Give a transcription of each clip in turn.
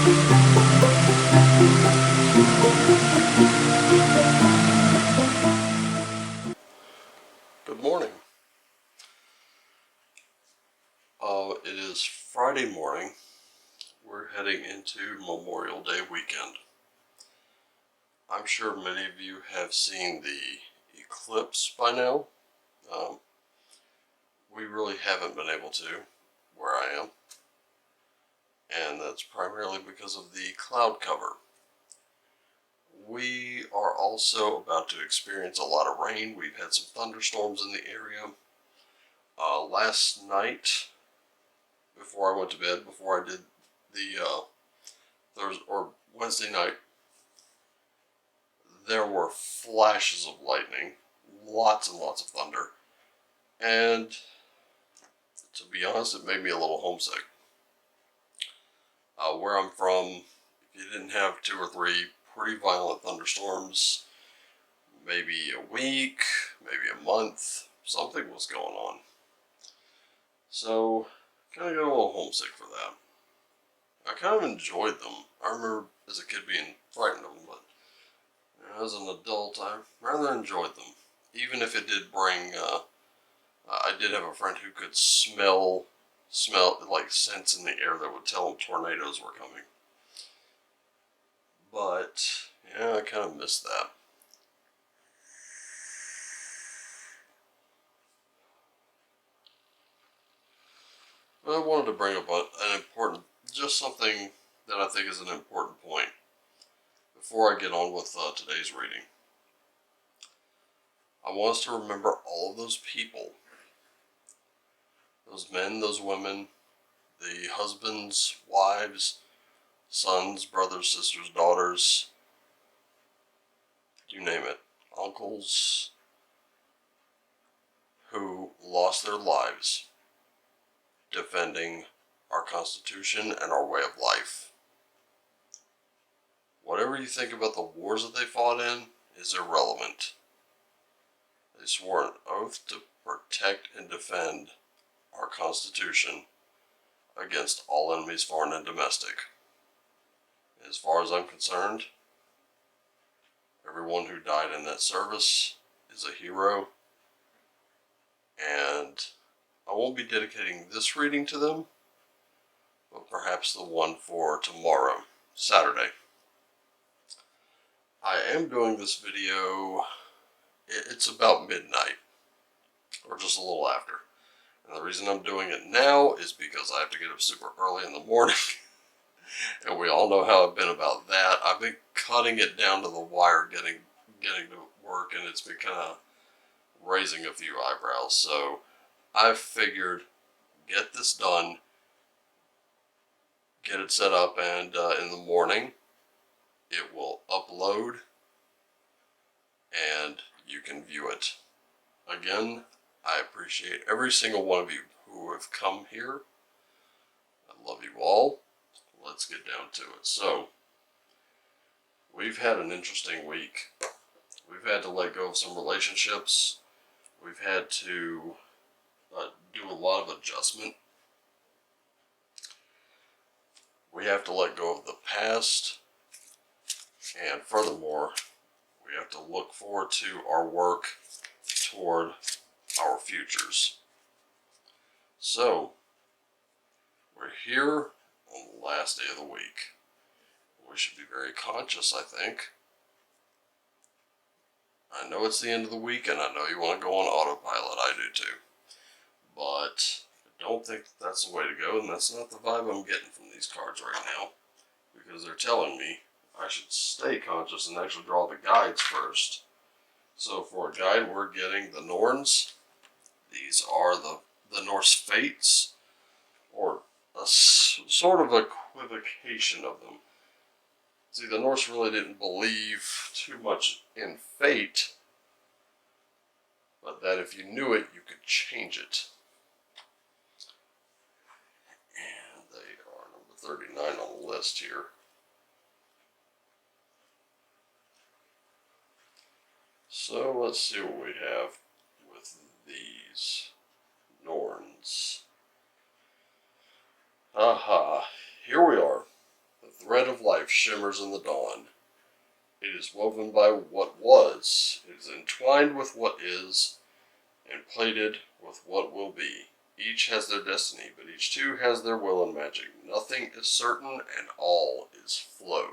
Good morning. It is Friday morning. We're heading into Memorial Day weekend. I'm sure many of you have seen the eclipse by now. We really haven't been able to, where I am, and that's primarily because of the cloud cover. We are also about to experience a lot of rain. We've had some thunderstorms in the area. Last night, before I went to bed, before I did the Thursday or Wednesday night, there were flashes of lightning, lots and lots of thunder, and to be honest, it made me a little homesick. Where I'm from, if you didn't have 2 or 3 pretty violent thunderstorms, maybe a week, maybe a month, something was going on. So, kind of got a little homesick for that. I kind of enjoyed them. I remember as a kid being frightened of them, but as an adult, I rather enjoyed them. Even if it did bring, I did have a friend who could smell like scents in the air that would tell him tornadoes were coming. But, yeah, I kind of missed that. But I wanted to bring up just something that I think is an important point before I get on with today's reading. I want us to remember all of those people, those men, those women, the husbands, wives, sons, brothers, sisters, daughters, you name it, uncles, who lost their lives defending our Constitution and our way of life. Whatever you think about the wars that they fought in is irrelevant. They swore an oath to protect and defend our Constitution against all enemies, foreign and domestic. As far as I'm concerned, everyone who died in that service is a hero, and I won't be dedicating this reading to them, but perhaps the one for tomorrow, Saturday. I am doing this video, it's about midnight, or just a little after. And the reason I'm doing it now is because I have to get up super early in the morning. And we all know how I've been about that. I've been cutting it down to the wire getting to work, and it's been kind of raising a few eyebrows. So I figured, get this done, get it set up, and in the morning it will upload and you can view it. Again, I appreciate every single one of you who have come here. I love you all. Let's get down to it. So, we've had an interesting week. We've had to let go of some relationships. We've had to do a lot of adjustment. We have to let go of the past. And furthermore, we have to look forward to our work toward our futures. So, we're here on the last day of the week. We should be very conscious, I think. I know it's the end of the week, and I know you want to go on autopilot. I do too. But I don't think that's the way to go, and that's not the vibe I'm getting from these cards right now. Because they're telling me I should stay conscious and actually draw the guides first. So for a guide, we're getting the Norns. These are the Norse fates, or a sort of equivocation of them. See, the Norse really didn't believe too much in fate, but that if you knew it, you could change it. And they are number 39 on the list here. So let's see what we have with these Norns. Aha, here we are, the thread of life shimmers in the dawn. It is woven by what was, it is entwined with what is, and plated with what will be. Each has their destiny, but each too has their will and magic. Nothing is certain, and all is flow.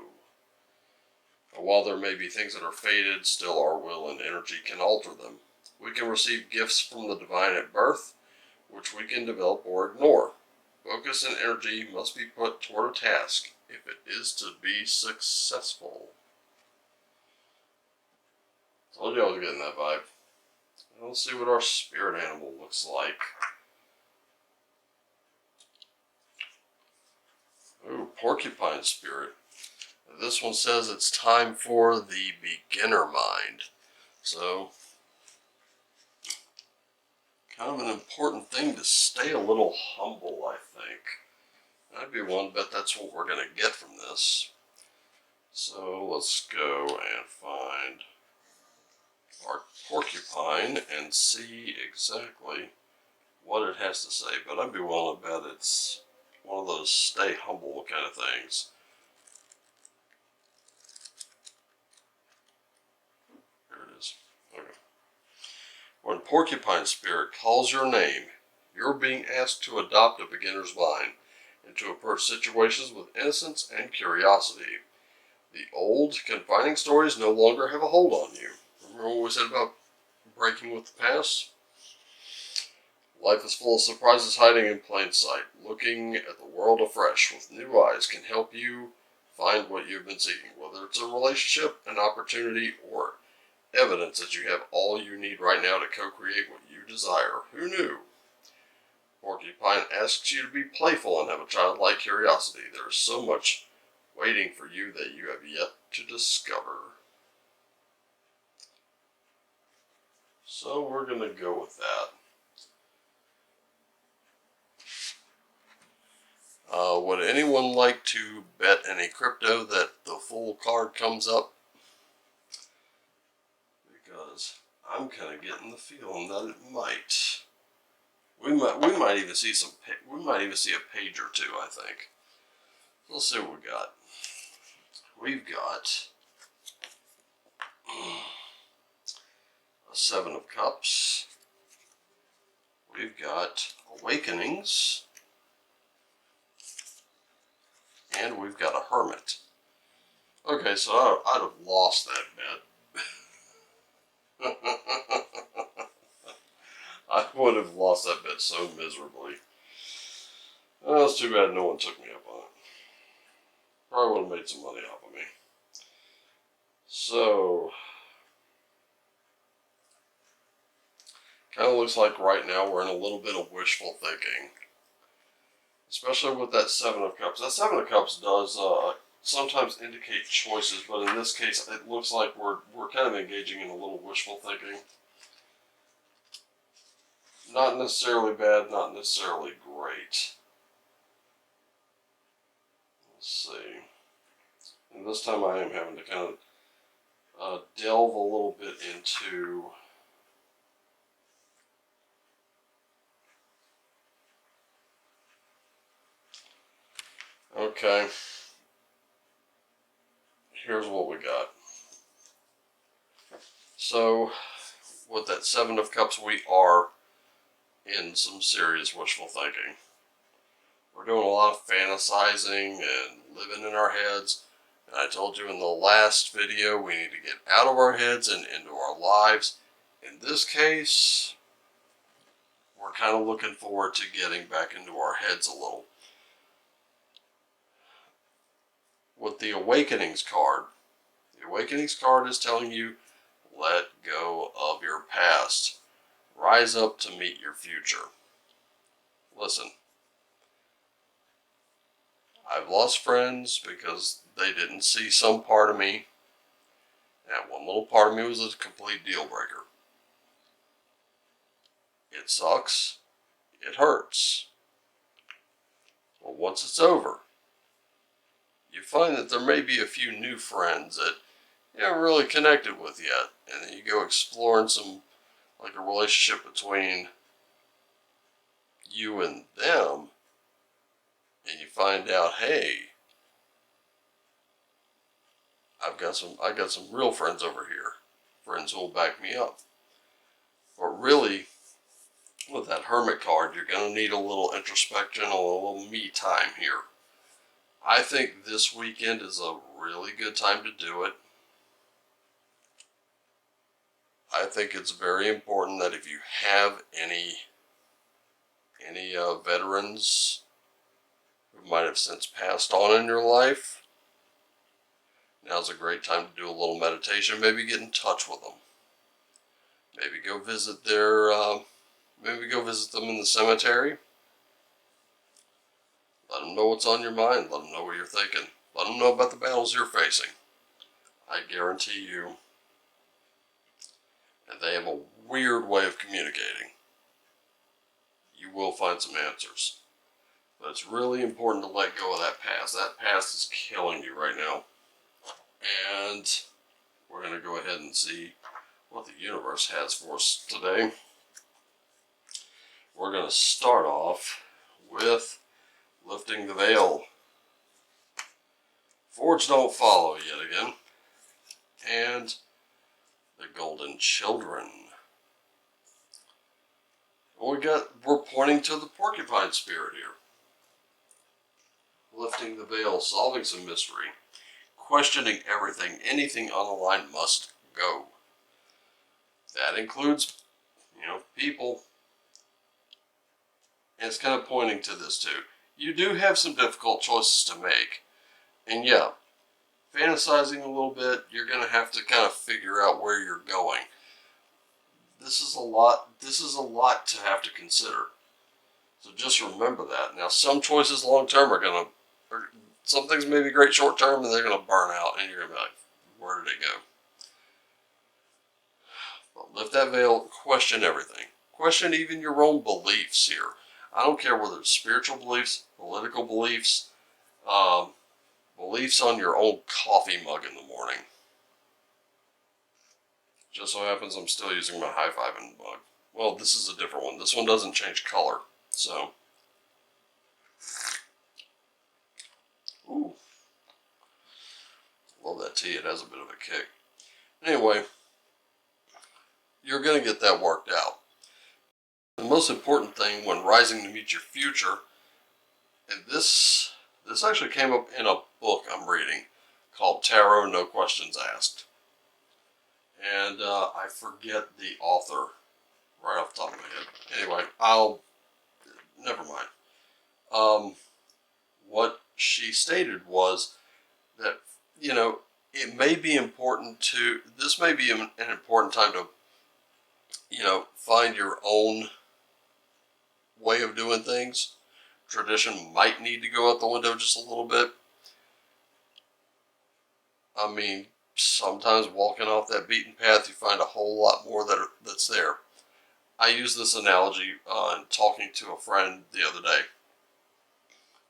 And while there may be things that are fated, still our will and energy can alter them. We can receive gifts from the divine at birth, which we can develop or ignore. Focus and energy must be put toward a task if it is to be successful. Told you I was getting that vibe. Let's see what our spirit animal looks like. Ooh, porcupine spirit. This one says it's time for the beginner mind. So, kind of an important thing to stay a little humble, I think. I'd be willing to bet that's what we're going to get from this. So, let's go and find our porcupine and see exactly what it has to say. But I'd be willing to bet it's one of those stay humble kind of things. Here it is. Okay. When porcupine spirit calls your name, you're being asked to adopt a beginner's mind and to approach situations with innocence and curiosity. The old, confining stories no longer have a hold on you. Remember what we said about breaking with the past? Life is full of surprises hiding in plain sight. Looking at the world afresh with new eyes can help you find what you've been seeking, whether it's a relationship, an opportunity, or evidence that you have all you need right now to co-create what you desire. Who knew? Porcupine asks you to be playful and have a childlike curiosity. There is so much waiting for you that you have yet to discover. So we're going to go with that. Would anyone like to bet any crypto that the full card comes up? Because I'm kind of getting the feeling that it might. We might even see a page or two, I think. Let's see what we got. We've got a Seven of Cups. We've got Awakenings. And we've got a Hermit. Okay, so I'd have lost that bet. I would have lost that bet so miserably. Oh, it's too bad no one took me up on it. Probably would have made some money off of me. So, kind of looks like right now we're in a little bit of wishful thinking. Especially with that Seven of Cups. That Seven of Cups does sometimes indicate choices, but in this case it looks like we're kind of engaging in a little wishful thinking. Not necessarily bad, not necessarily great. Let's see. And this time I am having to kind of delve a little bit into okay. Here's what we got. So, with that Seven of Cups, we are in some serious wishful thinking. We're doing a lot of fantasizing and living in our heads. And I told you in the last video, we need to get out of our heads and into our lives. In this case, we're kind of looking forward to getting back into our heads a little. With the Awakenings card is telling you, let go of your past. Rise up to meet your future. Listen, I've lost friends because they didn't see some part of me. That one little part of me was a complete deal breaker. It sucks. It hurts. But once it's over, you find that there may be a few new friends that you haven't really connected with yet. And then you go exploring some, like a relationship between you and them. And you find out, hey, I got some real friends over here, friends who will back me up. But really, with that hermit card, you're going to need a little introspection, a little me time here. I think this weekend is a really good time to do it. I think it's very important that if you have any veterans who might have since passed on in your life, now's a great time to do a little meditation. Maybe get in touch with them. Maybe go visit them in the cemetery. Let them know what's on your mind. Let them know what you're thinking. Let them know about the battles you're facing. I guarantee you, and they have a weird way of communicating, you will find some answers. But it's really important to let go of that past. That past is killing you right now. And we're going to go ahead and see what the universe has for us today. We're going to start off with lifting the veil. Forge don't follow yet again. And the golden children. We're pointing to the porcupine spirit here. Lifting the veil, solving some mystery, questioning everything. Anything on the line must go. That includes, people. And it's kind of pointing to this too. You do have some difficult choices to make. And yeah, fantasizing a little bit, you're going to have to kind of figure out where you're going. This is a lot to have to consider. So just remember that. Now, some choices long term some things may be great short term and they're going to burn out and you're going to be like, where did it go? But lift that veil, question everything. Question even your own beliefs here. I don't care whether it's spiritual beliefs, political beliefs, beliefs on your own coffee mug in the morning. Just so happens I'm still using my high-fiving mug. Well, this is a different one. This one doesn't change color, so. Ooh. Love that tea. It has a bit of a kick. Anyway, you're going to get that worked out. The most important thing when rising to meet your future, and this actually came up in a book I'm reading called Tarot No Questions Asked. And I forget the author right off the top of my head. Anyway, never mind. What she stated was that, it may be important this may be an important time to, find your own way of doing things. Tradition might need to go out the window just a little bit. I mean, sometimes walking off that beaten path, you find a whole lot more that's there. I use this analogy in talking to a friend the other day.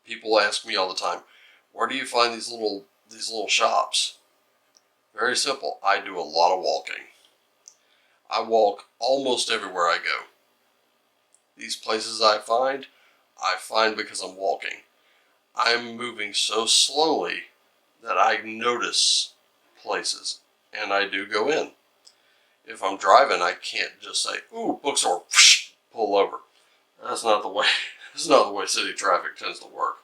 People ask me all the time, where do you find these little shops? Very simple. I do a lot of walking. I walk almost everywhere I go. These places I find because I'm walking. I'm moving so slowly that I notice places, and I do go in. If I'm driving, I can't just say, "Ooh, bookstore," pull over. That's not the way. That's not the way city traffic tends to work.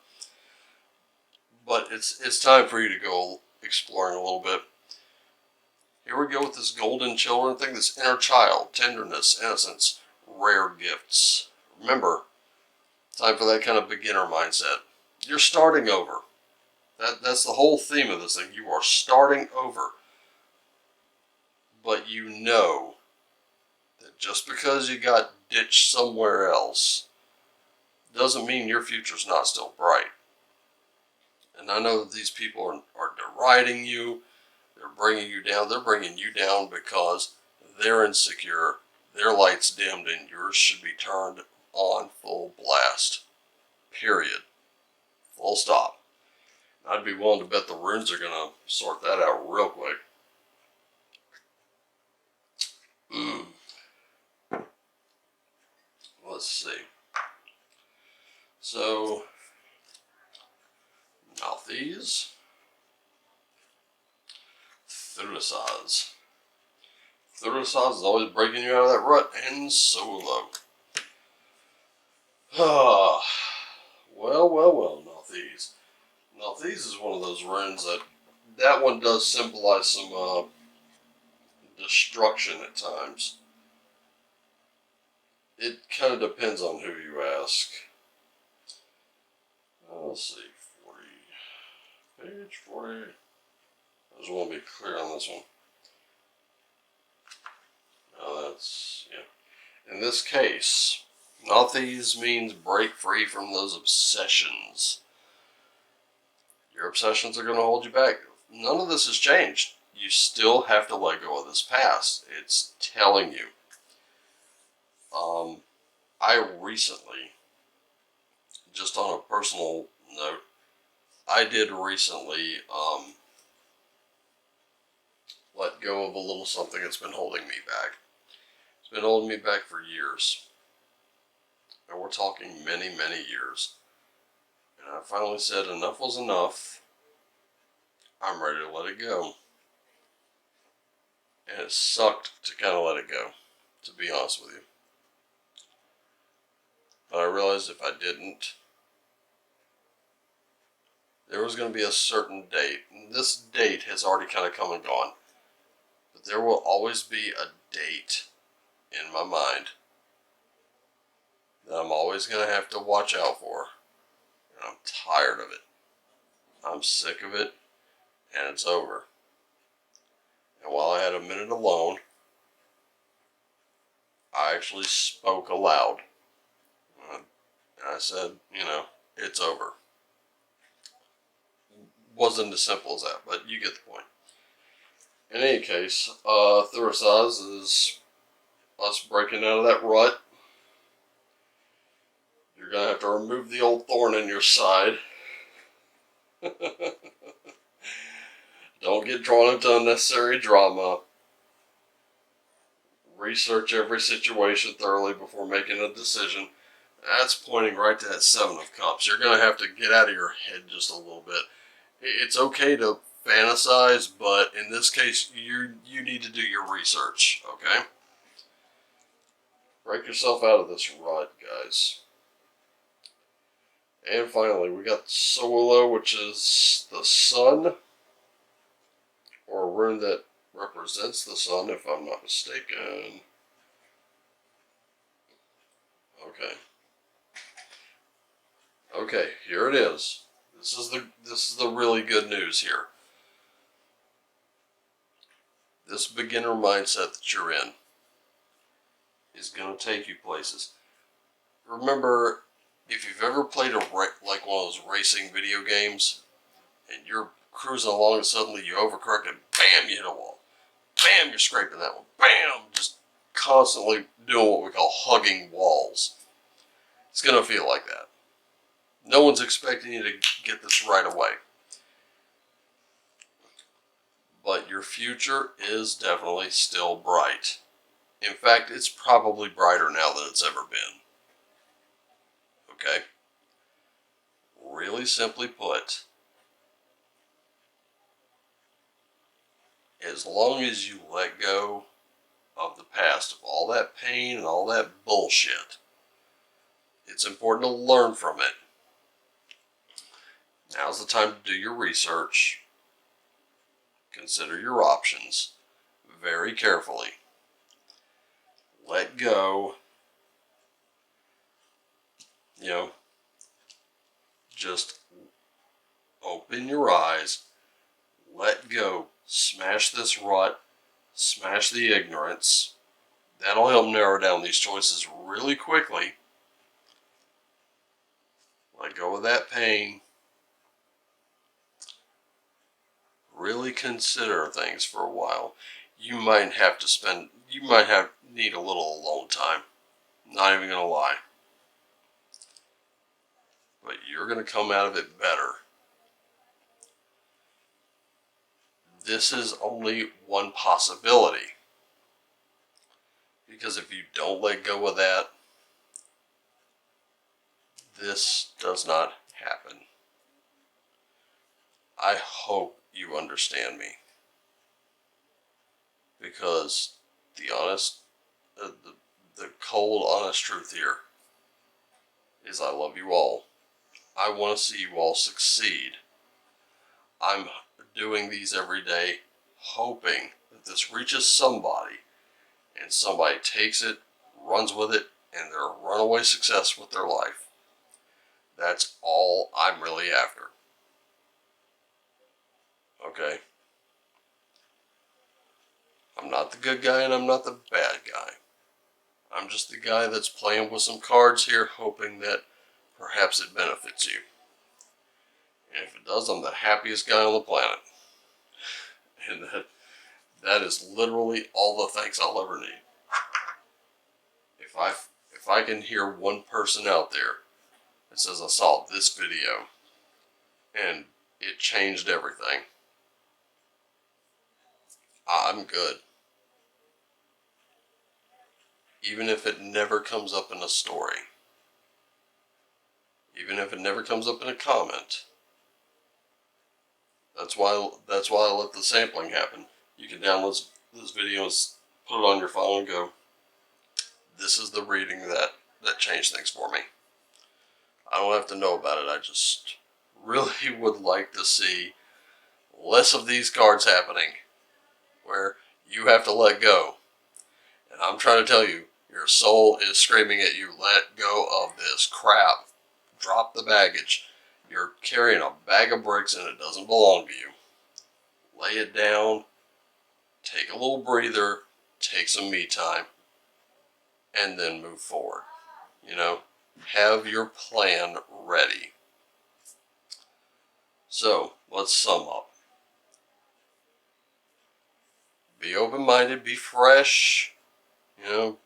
But it's time for you to go exploring a little bit. Here we go with this golden children thing, this inner child, tenderness, innocence, rare gifts. Remember, time for that kind of beginner mindset. You're starting over. That's the whole theme of this thing. You are starting over. But you know that just because you got ditched somewhere else doesn't mean your future's not still bright. And I know that these people are deriding you. They're bringing you down. They're bringing you down because they're insecure. Their light's dimmed and yours should be turned on full blast. Period. Full stop. I'd be willing to bet the runes are going to sort that out real quick. Let's see. So, mouth these. Advertise. Advertise is always breaking you out of that rut, and solo. Ah, well. Northeast is one of those runes that one does symbolize some destruction at times. It kind of depends on who you ask. Let's see, 40, page 40. I just want to be clear on this one. Now that's, yeah. In this case, Northeast means break free from those obsessions. Your obsessions are going to hold you back. None of this has changed. You still have to let go of this past. It's telling you. I recently, just on a personal note, I did recently let go of a little something that's been holding me back. It's been holding me back for years. And we're talking many, many years. And I finally said enough was enough. I'm ready to let it go. And it sucked to kind of let it go, to be honest with you. But I realized if I didn't, there was going to be a certain date. And this date has already kind of come and gone. But there will always be a date in my mind that I'm always going to have to watch out for. And I'm tired of it. I'm sick of it. And it's over. And while I had a minute alone, I actually spoke aloud. And I said, it's over. Wasn't as simple as that, but you get the point. In any case, Advertise is us breaking out of that rut. You're going to have to remove the old thorn in your side. Don't get drawn into unnecessary drama. Research every situation thoroughly before making a decision. That's pointing right to that Seven of Cups. You're going to have to get out of your head just a little bit. It's okay to fantasize, but in this case, you need to do your research, okay? Break yourself out of this rut, guys. And finally, we got Solo, which is the sun, or a rune that represents the sun, if I'm not mistaken. Okay, here it is. This is the really good news here. This beginner mindset that you're in is going to take you places. Remember, if you've ever played like one of those racing video games, and you're cruising along and suddenly you overcorrect and bam, you hit a wall. Bam, you're scraping that one. Bam, just constantly doing what we call hugging walls. It's going to feel like that. No one's expecting you to get this right away. But your future is definitely still bright. In fact, it's probably brighter now than it's ever been. Okay? Really simply put, as long as you let go of the past, of all that pain and all that bullshit, it's important to learn from it. Now's the time to do your research. Consider your options very carefully. Let go. Just open your eyes. Let go. Smash this rut. Smash the ignorance. That'll help narrow down these choices really quickly. Let go of that pain. Really consider things for a while. You might need a little alone time. Not even going to lie. But you're going to come out of it better. This is only one possibility. Because if you don't let go of that, this does not happen. I hope you understand me. Because the honest, the cold, honest truth here is I love you all. I want to see you all succeed. I'm doing these every day hoping that this reaches somebody and somebody takes it, runs with it, and they're a runaway success with their life. That's all I'm really after. Okay? I'm not the good guy and I'm not the bad guy. I'm just the guy that's playing with some cards here, hoping that perhaps it benefits you. And if it does, I'm the happiest guy on the planet. And that is literally all the thanks I'll ever need. If I can hear one person out there that says I saw this video and it changed everything, I'm good. Even if it never comes up in a story, even if it never comes up in a comment. That's why I let the sampling happen. You can download this video and put it on your phone and go, this is the reading that changed things for me. I don't have to know about it. I just really would like to see less of these cards happening where you have to let go. And I'm trying to tell you, your soul is screaming at you, let go of this crap. Drop the baggage. You're carrying a bag of bricks and it doesn't belong to you. Lay it down, take a little breather, take some me time, and then move forward. You know, have your plan ready. So, let's sum up. Be open-minded, be fresh, you know,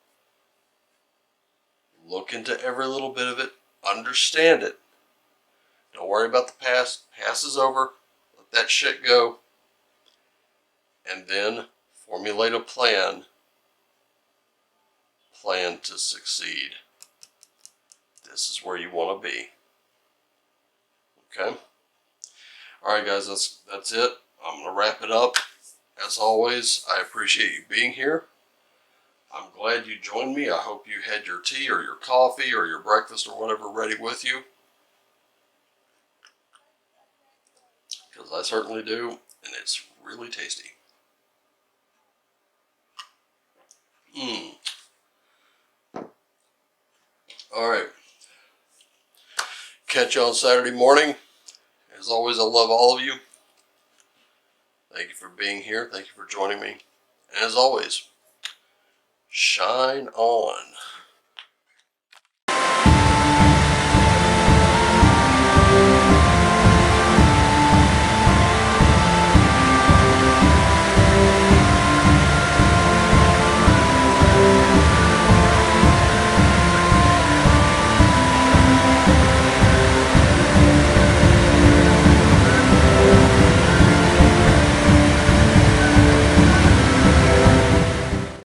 look into every little bit of it, understand it. Don't worry about the past. Past is over. Let that shit go. And then formulate a plan. Plan to succeed. This is where you want to be. Okay? Alright guys, that's it. I'm going to wrap it up. As always, I appreciate you being here. I'm glad you joined me. I hope you had your tea or your coffee or your breakfast or whatever ready with you. Because I certainly do, and it's really tasty. Alright. Catch you on Saturday morning. As always, I love all of you. Thank you for being here. Thank you for joining me. And as always, shine on.